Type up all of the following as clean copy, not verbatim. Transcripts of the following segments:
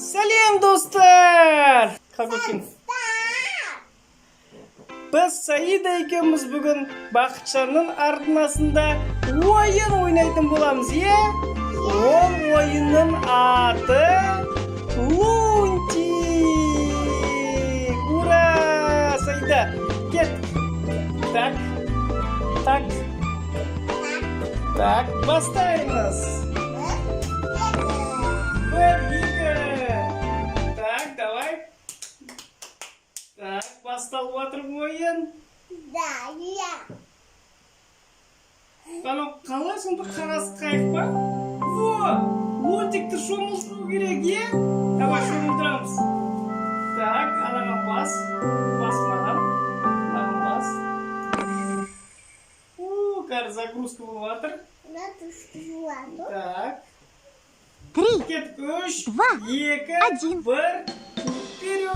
Сәлем достар! Қабылкин. Біз Саида екеуміз бүгін Бақытжанның арнасында ойын ойнайтын боламыз, е? Ол ойынның аты Лунтик! Ура! Саида, кет! Так, бастаймыз! Так, басталып жатыр ойын. Да, я. Анау қалай сонда қарасы қайық па? Во! Лунтикті шомылдыру керек, е? Давай шомылдырамыз. Так, анаған бас. Бас маған. Маған бас. Қазір загрузка болып жатыр. Так. 3, 3, 2, 1, вперед!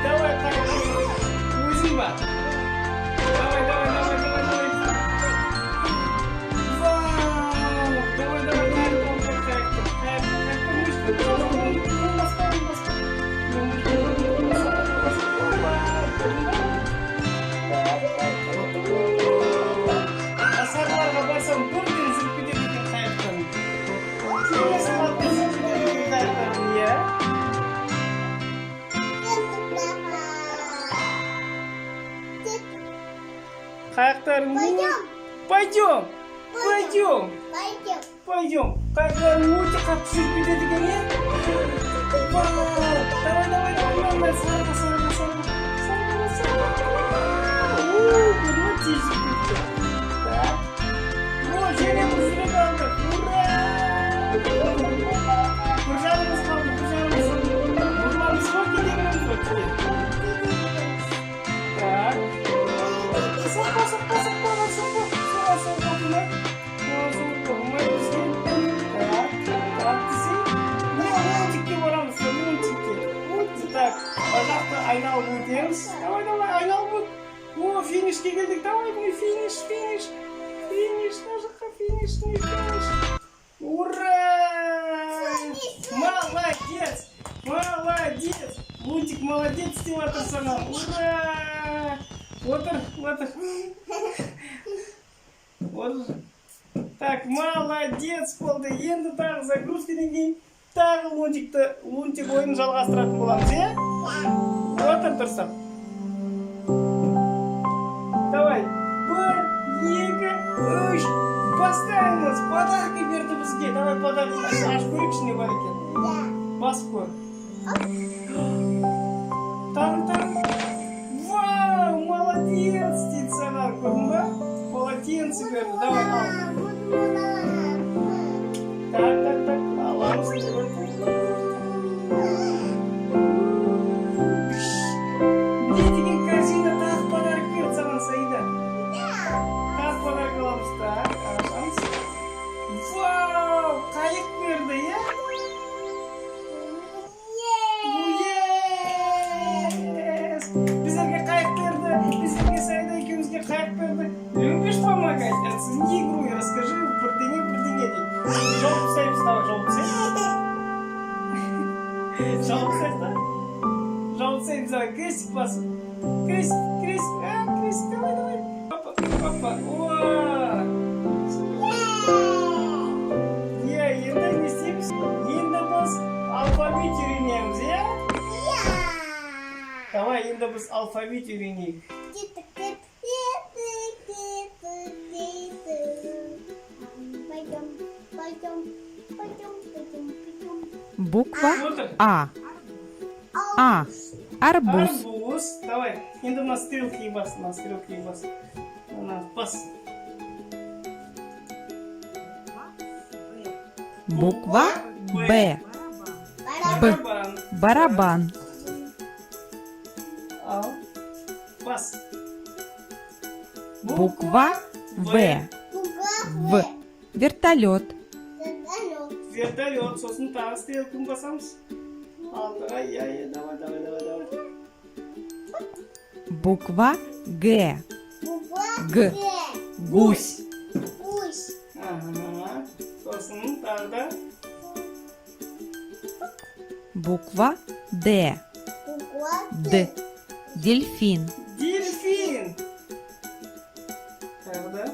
Давай, Узима. Давай. Вау! Давай, Асарларға барсам, бірден жүріп кетеді екен қайықтан. Қайықтарың Пойдем. Қайықтарың өте қатты жүріп кетеді екен, е? Давай. Сарыға. Көрме тез жүріп кетті. Так. Және бір жүрек алды. Ура! Бір жағымыз қалды. Бұрмамыз ғой, кетеміз ғой. Так. Соқпа. Айналып өтеміз. Давай, айналып өт. О, финишке келдік. Давай, финиш. На жаққа финиш. Ура! Молодец! Лунтик молодец деп жатыр саған. Ура! Отыр. Так, молодец болды. Енді тағы загрузкадан кейін тағы Лунтик ойынын жалғастыратын боламыз, е? Отыр тұрсам. Давай. 1, 2, 3. Бастаймыз. Подарки берді бізге. Давай подарки аш көрейікші не бар екен. Басып көр. Тағы. Вау, молодец дейді саған. Көрдің ба? Полотенце берді. Давай, ал. Так. Аламыз. Вау! Қайық берді, е? Біздерге қайық берді. Біздерге Саида екеумізге қайық берді. Любишь помогать? Оцени игру и расскажи бірдеңе дейді. Жауып тастаймыз, давай, жауып тастаймыз, давай, крестик басып. Крестик, давай. Папа, уа! Енді біз алфавит үйренеміз, е? Давай, енді біз алфавит үйренейік. Буква А. Арбуз. Давай, енді мына стрелки бас. Бас. Буква Б. Барабан. Бас. Буква В. Вертолет. Вертолет. Сосын тағы стрелкін басамыз. Давай. Буква Г. Гусь. Ага. Сосын Так, да? Буква Д. Буква Д. Дельфин. Дельфин. Так, да?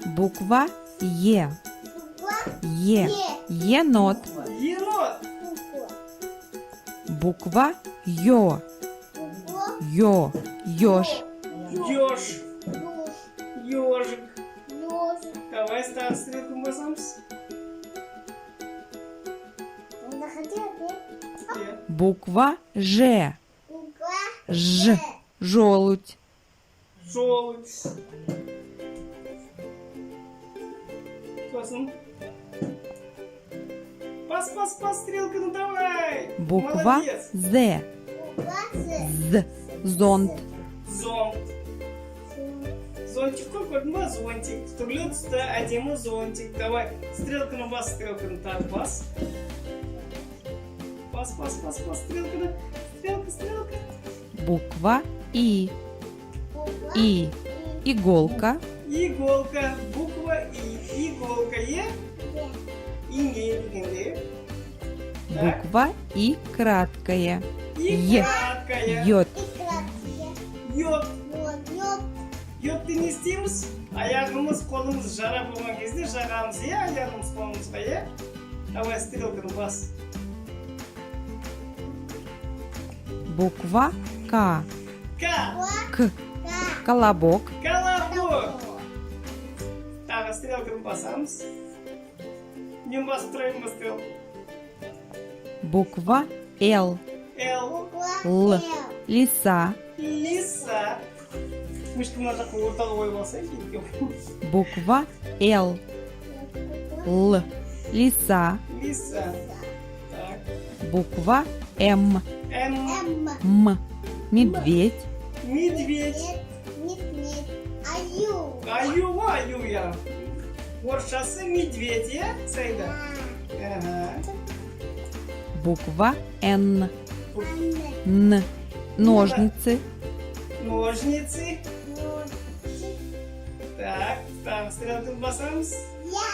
Буква Е. Буква Е. Е. Енот. Енот. Буква Ё. Буква Ё. Ёж. Ёж. Ёж. Ёжик. Ёжик. Давай ставь стрелку Мазамс. Заходи опять. Буква Ж. Буква Ж. Желудь. Желудь. Классно. Пас, стрелка, ну давай. Буква Молодец. З. Буква З. З. Зонт. Зонт. Зонтик какой? Ну, зонтик. Стулються, одему зонтик. Давай. Стрелка на бас, стрелка на так, бас. Пас, стрелка на... Стрелка. Буква И. Буква И. Иголка. Иголка. Буква И. Иголка. Е. Е. И не дегенде. Так. Буква И краткая. И Е. краткая. Йод. И краткая. Йод. Йод. Йодты не істейміз. Аяғымыз, қолымыз жара болған кезде жағамыз, аяғымыз қолымызға, Давай стрелканы бас. Буква К. К. К. Колобок. Колобок. Тағы стрелканы басамыз. Не басып тұрайын ба стрелку. Буква Л. Л. Буква Л. Л. Лиса. Лиса. Мышка мына жаққа ортаға қойып алсайын. Буква Л. Л. Лиса. Лиса. Так. Буква М. М. М. Медведь. Медведь. Медведь. Аю. Аю я. Орысшасы медведь, Сайда? Ага. Буква Н. Анна. Н. Ножницы. Ножницы. Ножницы. Так, там стрелканы басамыз. Я.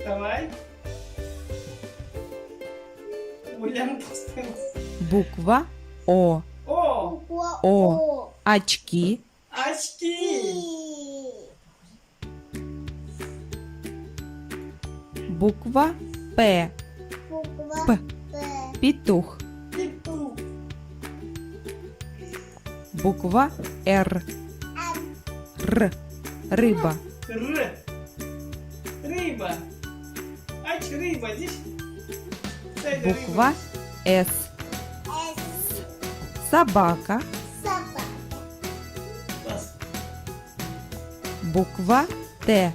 Давай. Ойланып бастаймыз. Буква О. О. Буква О. О. Очки. Очки. Буква П. Буква П. П. Петух. Петух. Буква Р. М. Р. Рыба. Р. Рыба. Ач, рыба, здесь. Сайда, Буква С. С. Собака. Собака. Бас. Буква Т.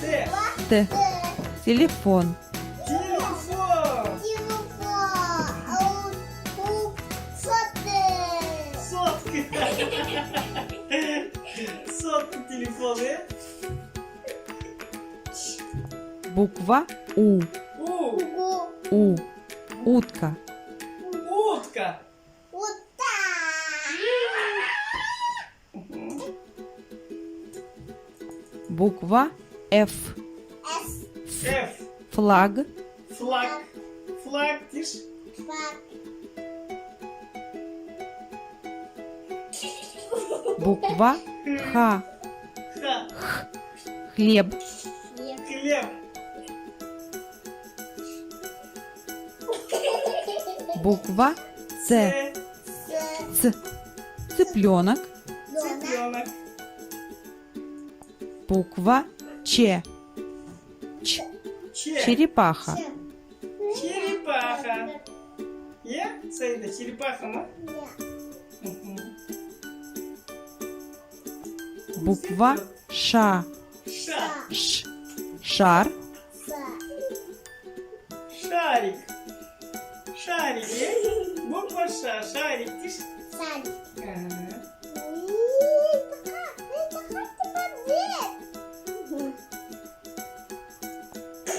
Т. Т. Т. Телефон. Телефон. Телефон. Соты. Сотка. Сотка телефона. Буква У. У. У. Утка. Утка. Ута. Буква Ф. С. Ф. Флаг. Флаг. Флаг, тишь. Фак. Буква Х. Ха. Хлеб. Хлеб. Буква Ц. Ц. Цыпленок. Цыпленок. Буква Ч. Ч. Черепаха. Черепаха. Сайда, черепаха, ма? Мгм. Буква Ш. Ша. Ш. Шар. Шарик. Шарик, Буква Ша. Шарик, тишь. Ага.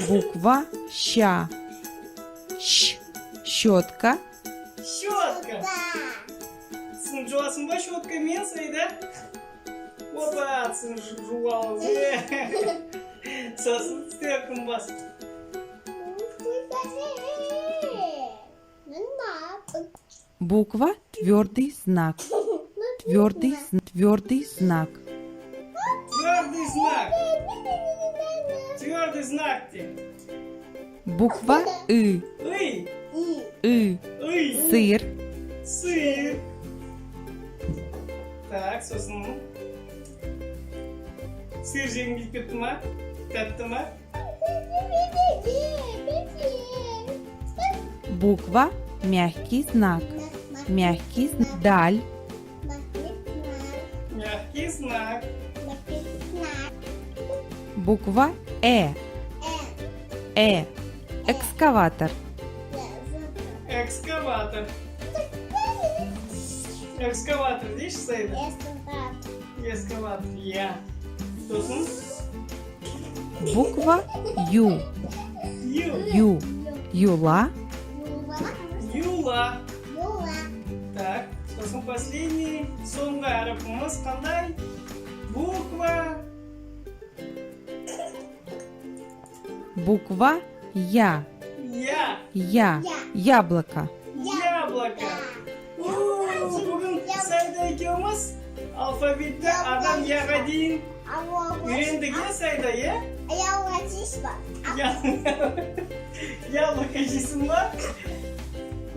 Буква Щ. Щ. Щетка. Щетка. Сынжуасың ба щеткамен, Сайда? Опа, сен жуалыз. Сосын істеуім бас. Буква твердый знак. Твердый знак. Твердый знак. Твердый знак. Буква И. Ый. И. Ый. Сыр. Сыр. Так, сосын. Сыр жеңіліп кетті ма? Тәтті ма? Буква мягкий знак. Мягкий знак. Даль. Мягкий знак. Буква Экскаватор. Экскаватор. Экскаватор, видишь, Сайда? Экскаватор, я. Сосын. Буква Ю. Ю. Юла. Юла. Так, сосын последний. Соңғы әріпіміз қандай? Буква. Буква Я. Я. Яблоко. Яблоко. Бүгін Сайда екеуміз алфавитті адам яға дейін үйрендік, е, Сайда, е? Яблоко жейсің ба?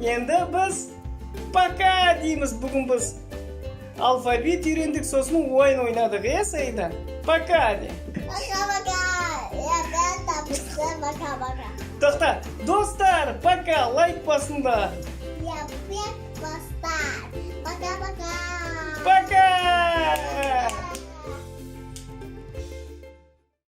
Енді біз пока дейміз. Бүгін біз алфавит үйрендік, сосын ойын ойнадық, е, Сайда? Пока де. Тоқта, достар, пока, лайк басыңдар. Я